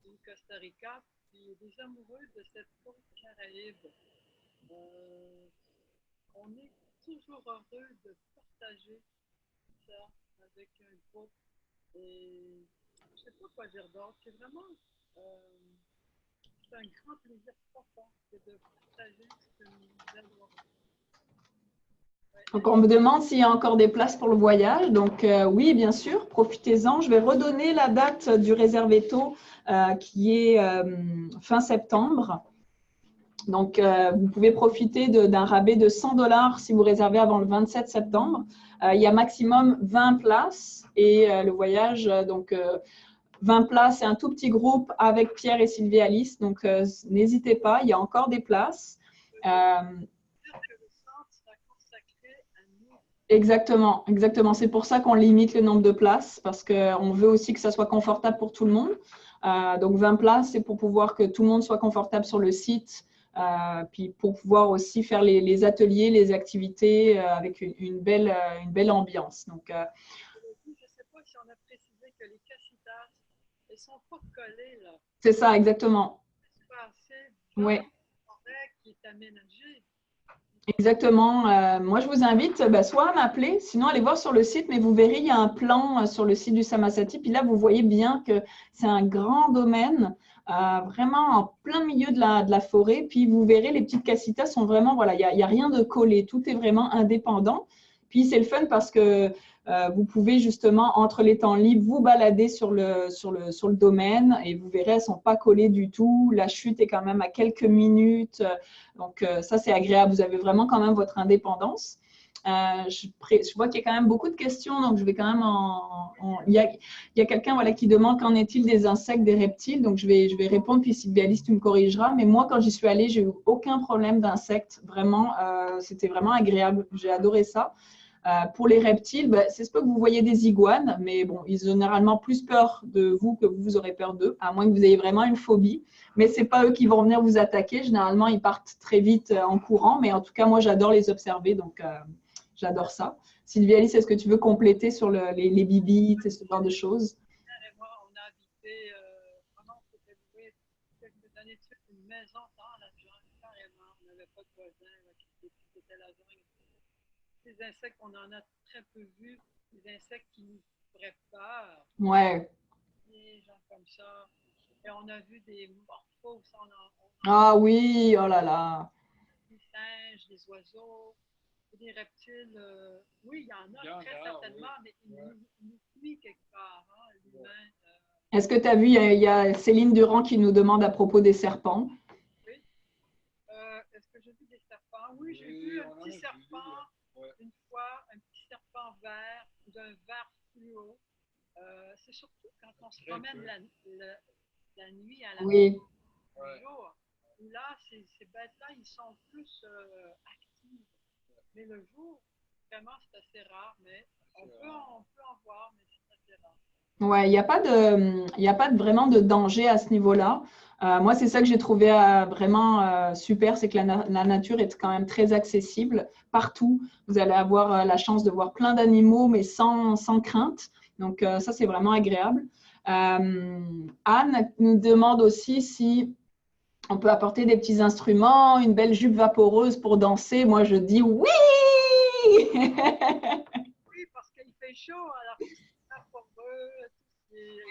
du Costa Rica, puis des amoureux de cette côte Caraïbe. On est toujours heureux de partager ça avec un groupe. Et je ne sais pas quoi dire d'autre. C'est vraiment c'est un grand plaisir profond de partager ce que nous adorons. Donc, on me demande s'il y a encore des places pour le voyage. Donc, oui, bien sûr, profitez-en. Je vais redonner la date du réservéto qui est fin septembre. Donc, vous pouvez profiter d'un rabais de 100 $ si vous réservez avant le 27 septembre. Il y a maximum 20 places et le voyage, donc 20 places et un tout petit groupe avec Pierre et Sylvie Alice. Donc, n'hésitez pas, il y a encore des places. Exactement, exactement. C'est pour ça qu'on limite le nombre de places parce qu'on veut aussi que ça soit confortable pour tout le monde. Donc, 20 places, c'est pour pouvoir que tout le monde soit confortable sur le site. Puis pour pouvoir aussi faire les ateliers, les activités avec une belle ambiance. Donc, je ne sais pas si on a précisé que les casitas, elles ne sont pas collées là. C'est ça, exactement. Oui. Qui est aménagé. Exactement. Moi, je vous invite soit à m'appeler, sinon allez voir sur le site, mais vous verrez, il y a un plan sur le site du Samasati. Puis là, vous voyez bien que c'est un grand domaine, vraiment en plein milieu de la forêt. Puis vous verrez, les petites casitas sont vraiment, voilà, il n'y a rien de collé, tout est vraiment indépendant. Puis, c'est le fun parce que vous pouvez justement, entre les temps libres, vous balader sur le domaine et vous verrez, elles ne sont pas collées du tout. La chute est quand même à quelques minutes. Donc, ça, c'est agréable. Vous avez vraiment quand même votre indépendance. Je vois qu'il y a quand même beaucoup de questions, donc je vais quand même il y a quelqu'un voilà, qui demande qu'en est-il des insectes, des reptiles. Donc, je vais répondre, puis Sylvie Alice, tu me corrigeras. Mais moi, quand j'y suis allée, j'ai eu aucun problème d'insectes. Vraiment, c'était vraiment agréable. J'ai adoré ça. Pour les reptiles, ben, c'est ce que vous voyez des iguanes, mais bon, ils ont généralement plus peur de vous que vous aurez peur d'eux, à moins que vous ayez vraiment une phobie. Mais ce n'est pas eux qui vont venir vous attaquer. Généralement, ils partent très vite en courant, mais en tout cas, moi, j'adore les observer, donc j'adore ça. Sylvie Alice, est-ce que tu veux compléter sur les bibites et ce genre de choses? Et moi, on a habité, vraiment, c'était loué quelques années de suite, une maison dans la jungle, carrément. On n'avait pas de voisins, c'était la jungle. Les insectes, on en a très peu vus, des insectes qui nous feraient peur. Ouais. Des gens comme ça. Et on a vu des morphos, Ah oui, oh là là. des singes, des oiseaux, des reptiles. Oui, il y en a très certainement, oui. Mais ils nous fuient quelque part, hein, l'humain. Est-ce que tu as vu, il y a Céline Durand qui nous demande à propos des serpents. Oui. Est-ce que j'ai vu des serpents? Oui, j'ai vu un petit serpent. Une fois, un petit serpent vert, d'un vert fluo. C'est surtout quand on se promène la nuit à la oui. jour. Là, ces bêtes-là, ils sont plus actifs. Mais le jour, vraiment, c'est assez rare. Mais on peut en voir, mais c'est assez rare. Ouais, il n'y a pas vraiment de danger à ce niveau-là. Moi, c'est ça que j'ai trouvé vraiment super, c'est que la nature est quand même très accessible partout. Vous allez avoir la chance de voir plein d'animaux, mais sans crainte. Donc, ça, c'est vraiment agréable. Anne nous demande aussi si on peut apporter des petits instruments, une belle jupe vaporeuse pour danser. Moi, je dis oui! Oui, parce qu'il fait chaud, alors c'est vaporeux.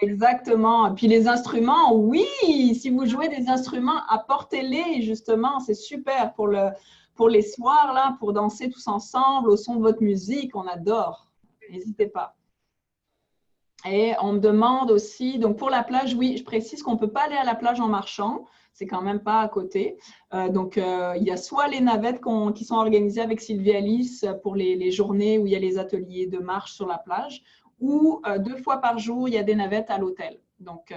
Exactement. Puis les instruments, oui, si vous jouez des instruments, apportez-les justement. C'est super pour les soirs, là, pour danser tous ensemble au son de votre musique. On adore. N'hésitez pas. Et on me demande aussi, donc pour la plage, oui, je précise qu'on ne peut pas aller à la plage en marchant. C'est quand même pas à côté. Il y a soit les navettes qui sont organisées avec Sylvie Alice pour les journées où il y a les ateliers de marche sur la plage, ou 2 fois par jour, il y a des navettes à l'hôtel. Donc,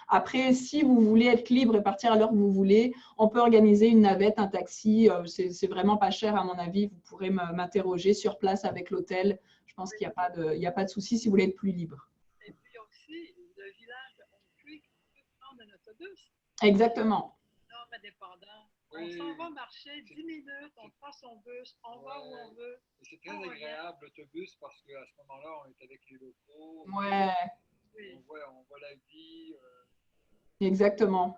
après, si vous voulez être libre et partir à l'heure que vous voulez, on peut organiser une navette, un taxi. C'est vraiment pas cher, à mon avis. Vous pourrez m'interroger sur place avec l'hôtel. Je pense qu'il n'y a pas de souci si vous voulez être plus libre. Et puis aussi, le village de Honfleur peut prendre un autobus. Exactement. Non, indépendant. On s'en va marcher 10 minutes, on prend son bus, on va où on veut. C'est très agréable l'autobus parce qu'à ce moment-là, on est avec les locaux. Ouais. On voit la vie. Exactement.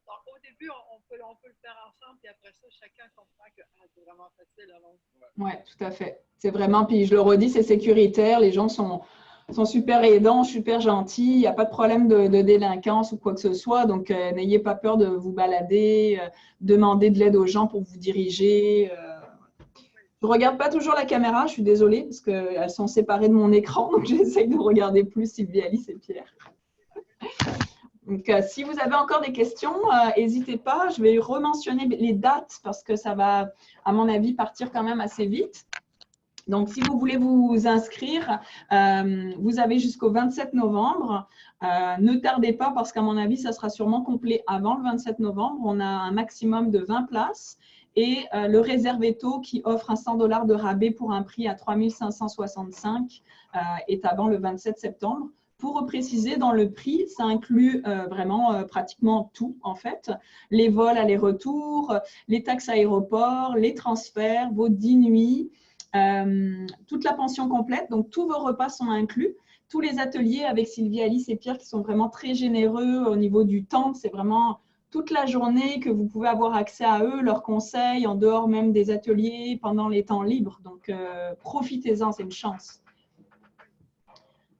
Donc, au début, on peut le faire ensemble, puis après ça, chacun comprend que c'est vraiment facile avant. Oui, tout à fait. C'est vraiment, puis je le redis, c'est sécuritaire. Les gens sont super aidants, super gentils. Il n'y a pas de problème de délinquance ou quoi que ce soit. Donc, n'ayez pas peur de vous balader, demander de l'aide aux gens pour vous diriger. Je ne regarde pas toujours la caméra, je suis désolée, parce qu'elles sont séparées de mon écran. Donc, j'essaye de regarder plus Sylvie, Alice et Pierre. Donc, si vous avez encore des questions, n'hésitez pas. Je vais rementionner les dates parce que ça va, à mon avis, partir quand même assez vite. Donc, si vous voulez vous inscrire, vous avez jusqu'au 27 novembre. Ne tardez pas parce qu'à mon avis, ça sera sûrement complet avant le 27 novembre. On a un maximum de 20 places. Et le Réservéto qui offre un 100 $ de rabais pour un prix à 3 565 est avant le 27 septembre. Pour préciser, dans le prix, ça inclut vraiment pratiquement tout, en fait. Les vols aller-retour, les taxes aéroports, les transferts, vos 10 nuits, toute la pension complète. Donc, tous vos repas sont inclus. Tous les ateliers avec Sylvie, Alice et Pierre qui sont vraiment très généreux au niveau du temps. C'est vraiment toute la journée que vous pouvez avoir accès à eux, leurs conseils, en dehors même des ateliers, pendant les temps libres. Donc, profitez-en, c'est une chance.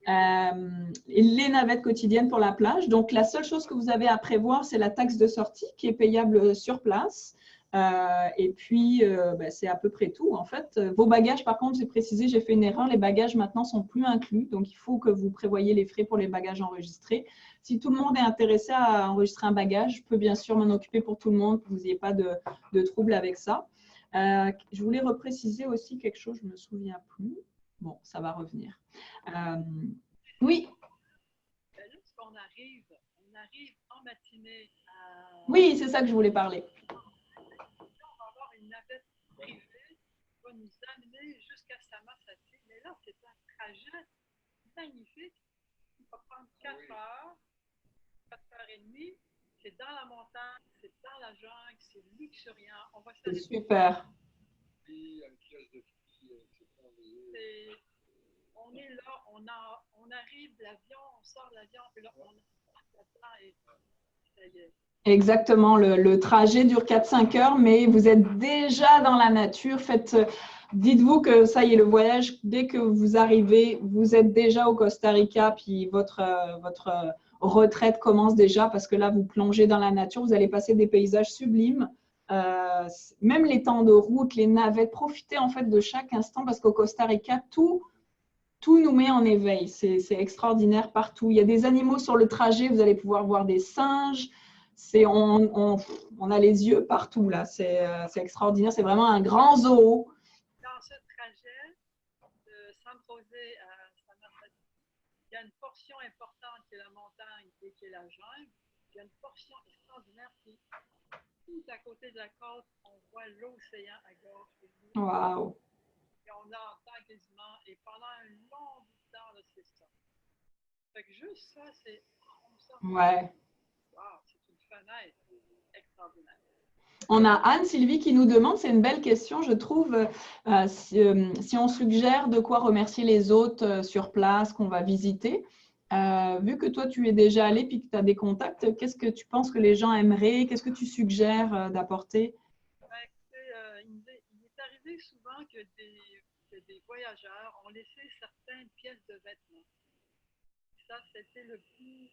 Les navettes quotidiennes pour la plage. Donc, la seule chose que vous avez à prévoir, c'est la taxe de sortie qui est payable sur place. Et puis, c'est à peu près tout. En fait, vos bagages, par contre, j'ai précisé, j'ai fait une erreur. Les bagages maintenant sont plus inclus. Donc, il faut que vous prévoyiez les frais pour les bagages enregistrés. Si tout le monde est intéressé à enregistrer un bagage, je peux bien sûr m'en occuper pour tout le monde, pour que vous n'ayez pas de trouble avec ça. Je voulais repréciser aussi quelque chose, je ne me souviens plus. Bon, ça va revenir. Oui. Lorsqu'on arrive en matinée à... Oui, c'est ça que je voulais parler. On va avoir une navette privée qui va nous amener jusqu'à Samasati. Mais là, c'est un trajet magnifique. Il va prendre 4 heures, 4 heures et demie. C'est dans la montagne, c'est dans la jungle, c'est luxuriant. On va c'est super. On est là, on arrive, l'avion, on sort de l'avion, puis là, on attend et ça y est. Exactement, le trajet dure 4-5 heures, mais vous êtes déjà dans la nature. Dites-vous que ça y est, le voyage, dès que vous arrivez, vous êtes déjà au Costa Rica, puis votre retraite commence déjà parce que là, vous plongez dans la nature, vous allez passer des paysages sublimes. Même les temps de route, les navettes, profitez en fait de chaque instant parce qu'au Costa Rica, tout nous met en éveil. C'est extraordinaire partout. Il y a des animaux sur le trajet, vous allez pouvoir voir des singes. On a les yeux partout là. C'est extraordinaire. C'est vraiment un grand zoo. Dans ce trajet de San José à Samasati, il y a une portion importante qui est la montagne et qui est la jungle. Il y a une portion extraordinaire qui est tout à côté de la côte. On voit l'océan à gauche. Wow. Et on entend quasiment. Et pendant un long bout de temps, c'est ça. Fait que juste ça, c'est. Ouais. Wow, c'est une fenêtre extraordinaire. On a Anne-Sylvie qui nous demande, c'est une belle question, je trouve, si on suggère de quoi remercier les hôtes sur place qu'on va visiter. Vu que toi, tu es déjà allé et que tu as des contacts, qu'est-ce que tu penses que les gens aimeraient? Qu'est-ce que tu suggères d'apporter? Il est arrivé souvent que des voyageurs ont laissé certaines pièces de vêtements. Ça, c'était le plus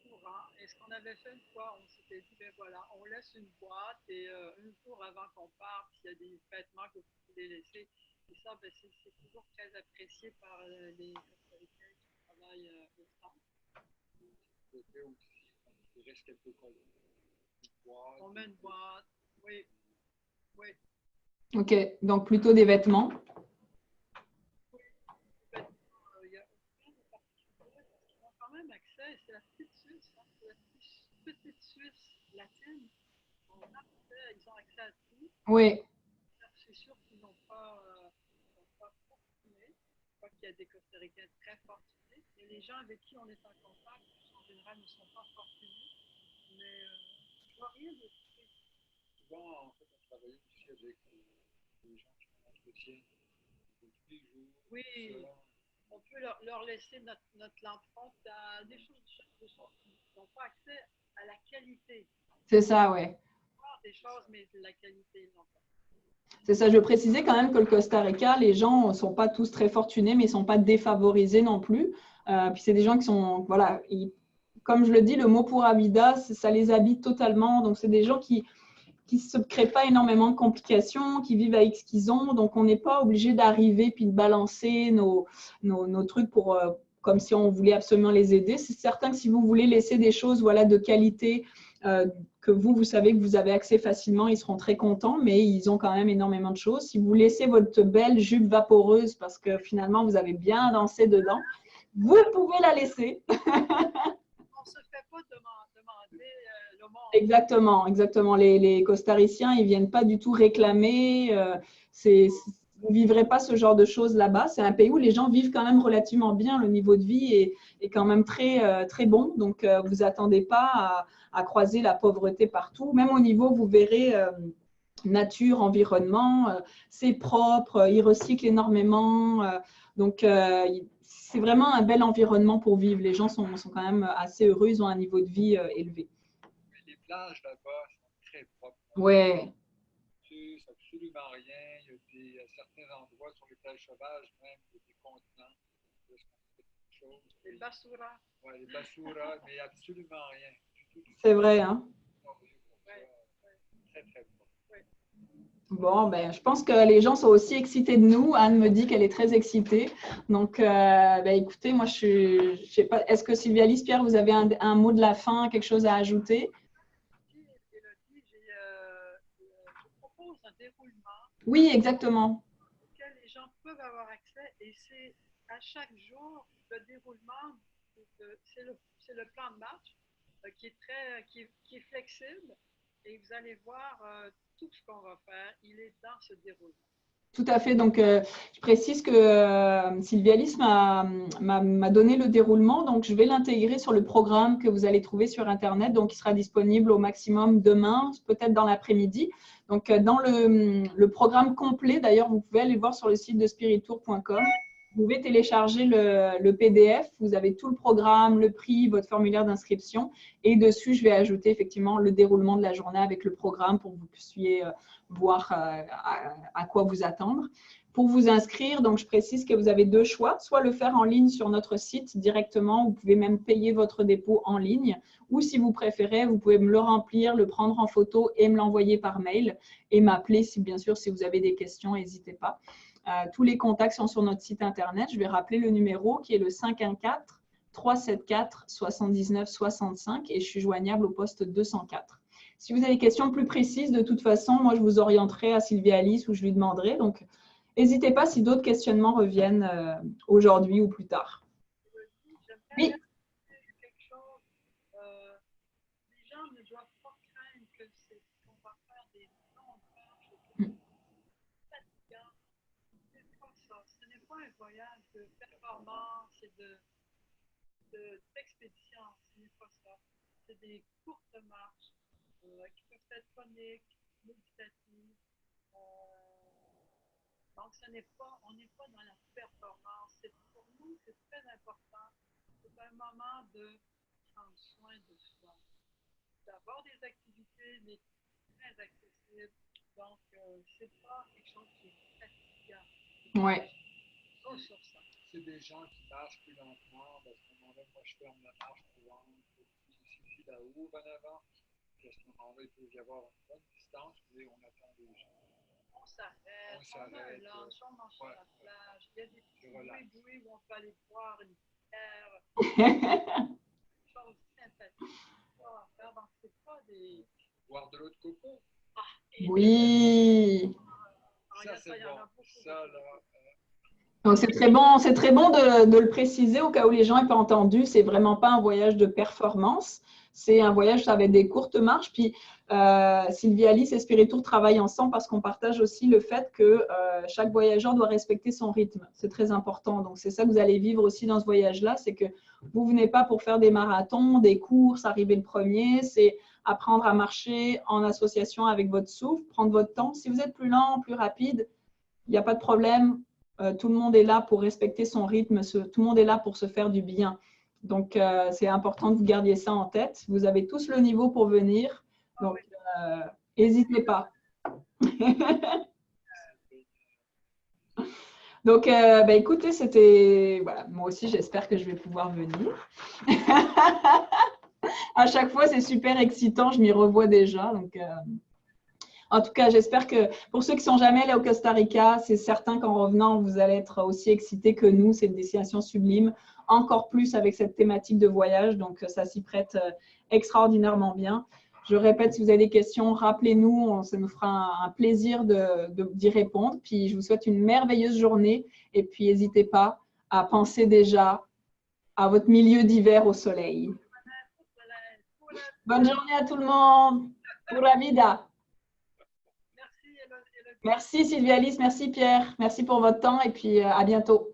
courant. Et ce qu'on avait fait une fois, on s'était dit, ben voilà, on laisse une boîte et un jour avant qu'on parte, s'il y a des vêtements que vous voulez laisser. Et ça, ben, c'est toujours très apprécié par les Américains qui travaillent au centre. Il reste quelques colons. On met une boîte, oui. Oui. Ok, donc plutôt des vêtements. Accès, c'est la petite Suisse, hein, c'est la petite Suisse latine. Ils ont accès à tout. Oui. C'est sûr qu'ils n'ont pas fortunés. Je crois qu'il y a des Costa Ricains très fortunés. Et les gens avec qui on est en contact, en général, ne sont pas fortunés. Mais je vois rien de tout. Souvent, en fait, on travaille aussi avec les gens qui font l'entretien tous les jours. Oui. On peut leur laisser notre lampe frontale, des choses qui n'ont pas accès à la qualité. C'est ça, oui. Des choses, mais de la qualité, non pas. C'est ça, je précisais quand même que le Costa Rica, les gens ne sont pas tous très fortunés, mais ils ne sont pas défavorisés non plus. Puis c'est des gens qui sont, voilà, comme je le dis, le mot pura vida, ça les habite totalement. Donc c'est des gens qui ne se créent pas énormément de complications, qui vivent avec ce qu'ils ont. Donc on n'est pas obligé d'arriver puis de balancer nos trucs pour, comme si on voulait absolument les aider. C'est certain que si vous voulez laisser des choses voilà, de qualité, que vous savez que vous avez accès facilement, ils seront très contents, mais ils ont quand même énormément de choses. Si vous laissez votre belle jupe vaporeuse parce que finalement vous avez bien dansé dedans, vous pouvez la laisser. On ne se fait pas demander le monde. Exactement, exactement. Les Costariciens, ils ne viennent pas du tout réclamer. Vous ne vivrez pas ce genre de choses là-bas. C'est un pays où les gens vivent quand même relativement bien. Le niveau de vie est quand même très, très bon. Donc, vous attendez pas à croiser la pauvreté partout. Même au niveau, vous verrez, nature, environnement, c'est propre, ils recyclent énormément. Donc, c'est vraiment un bel environnement pour vivre. Les gens sont quand même assez heureux. Ils ont un niveau de vie élevé. Les plages là-bas sont très propres. Ouais. C'est absolument rien. Il y a certains endroits sur les plages sauvages, même, il y a des continents. Les basura. Oui, les basura, mais absolument rien. C'est vrai, hein? Très, très propre. Bon, ben, je pense que les gens sont aussi excités de nous. Anne me dit qu'elle est très excitée. Donc, ben, écoutez, moi, je sais pas. Est-ce que Sylvia Alice, Pierre, vous avez un mot de la fin, quelque chose à ajouter? Élodie, je propose un déroulement Oui, exactement. auquel les gens peuvent avoir accès et c'est à chaque jour le déroulement, c'est le plan de match qui est flexible et vous allez voir tout ce qu'on va faire, il est dans ce déroulement. Tout à fait. Donc, je précise que Sylvia Alice m'a donné le déroulement. Donc, je vais l'intégrer sur le programme que vous allez trouver sur Internet. Donc, il sera disponible au maximum demain, peut-être dans l'après-midi. Donc, dans le programme complet, d'ailleurs, vous pouvez aller voir sur le site de spiritour.com. Vous pouvez télécharger le PDF. Vous avez tout le programme, le prix, votre formulaire d'inscription. Et dessus, je vais ajouter effectivement le déroulement de la journée avec le programme pour que vous puissiez voir à quoi vous attendre. Pour vous inscrire, donc je précise que vous avez deux choix, soit le faire en ligne sur notre site directement, vous pouvez même payer votre dépôt en ligne, ou si vous préférez, vous pouvez me le remplir, le prendre en photo et me l'envoyer par mail et m'appeler si bien sûr si vous avez des questions, n'hésitez pas. Tous les contacts sont sur notre site internet. Je vais rappeler le numéro qui est le 514-374-7965 et je suis joignable au poste 204. Si vous avez des questions plus précises, de toute façon, moi, je vous orienterai à Sylvia Alice ou je lui demanderai. Donc, n'hésitez pas si d'autres questionnements reviennent aujourd'hui ou plus tard. Oui. Quelque chose, les gens ne doivent pas craindre qu'on va faire des longues marches. C'est pas ça. Ce n'est pas un voyage de performance et d'expédition. Ce n'est pas ça. C'est des courtes marches qui peuvent être toniques, méditatives. Donc, on n'est pas dans la performance. Pour nous, c'est très important. C'est un moment de prendre soin de soi, d'avoir des activités, mais très accessibles. Donc, c'est pas quelque chose qui est fatigant. Ouais. Sur ça. C'est des gens qui marchent plus lentement, parce qu'à un moment donné, moi je ferme la marche courante, ici la ouvre en avant, puis à ce moment-là, il peut y avoir une bonne distance, mais on attend les gens. On s'arrête, on a un lunch, on mange sur la plage, il y a des petits bouis où on peut aller boire une bière. Des choses sympathiques à faire, donc c'est pas des... Boire de l'eau de coco. Oui. Ça, c'est bon. Ça, là... Donc, c'est très bon de le préciser au cas où les gens n'aient pas entendu. C'est vraiment pas un voyage de performance. C'est un voyage avec des courtes marches. Puis, Sylvia Alice et Spiritour travaillent ensemble parce qu'on partage aussi le fait que chaque voyageur doit respecter son rythme. C'est très important. Donc, c'est ça que vous allez vivre aussi dans ce voyage-là. C'est que vous venez pas pour faire des marathons, des courses, arriver le premier. C'est apprendre à marcher en association avec votre souffle, prendre votre temps. Si vous êtes plus lent, plus rapide, il n'y a pas de problème. Tout le monde est là pour respecter son rythme, tout le monde est là pour se faire du bien. Donc, c'est important que vous gardiez ça en tête. Vous avez tous le niveau pour venir, donc n'hésitez pas. Donc, écoutez, c'était… Voilà, moi aussi, j'espère que je vais pouvoir venir. À chaque fois, c'est super excitant, je m'y revois déjà. Donc, en tout cas, j'espère que pour ceux qui ne sont jamais allés au Costa Rica, c'est certain qu'en revenant, vous allez être aussi excités que nous. C'est une destination sublime, encore plus avec cette thématique de voyage. Donc, ça s'y prête extraordinairement bien. Je répète, si vous avez des questions, rappelez-nous. Ça nous fera un plaisir d'y répondre. Puis, je vous souhaite une merveilleuse journée. Et puis, n'hésitez pas à penser déjà à votre milieu d'hiver au soleil. Bonne journée à tout le monde. Pura vida. Merci Sylvia Alice, merci Pierre, merci pour votre temps et puis à bientôt.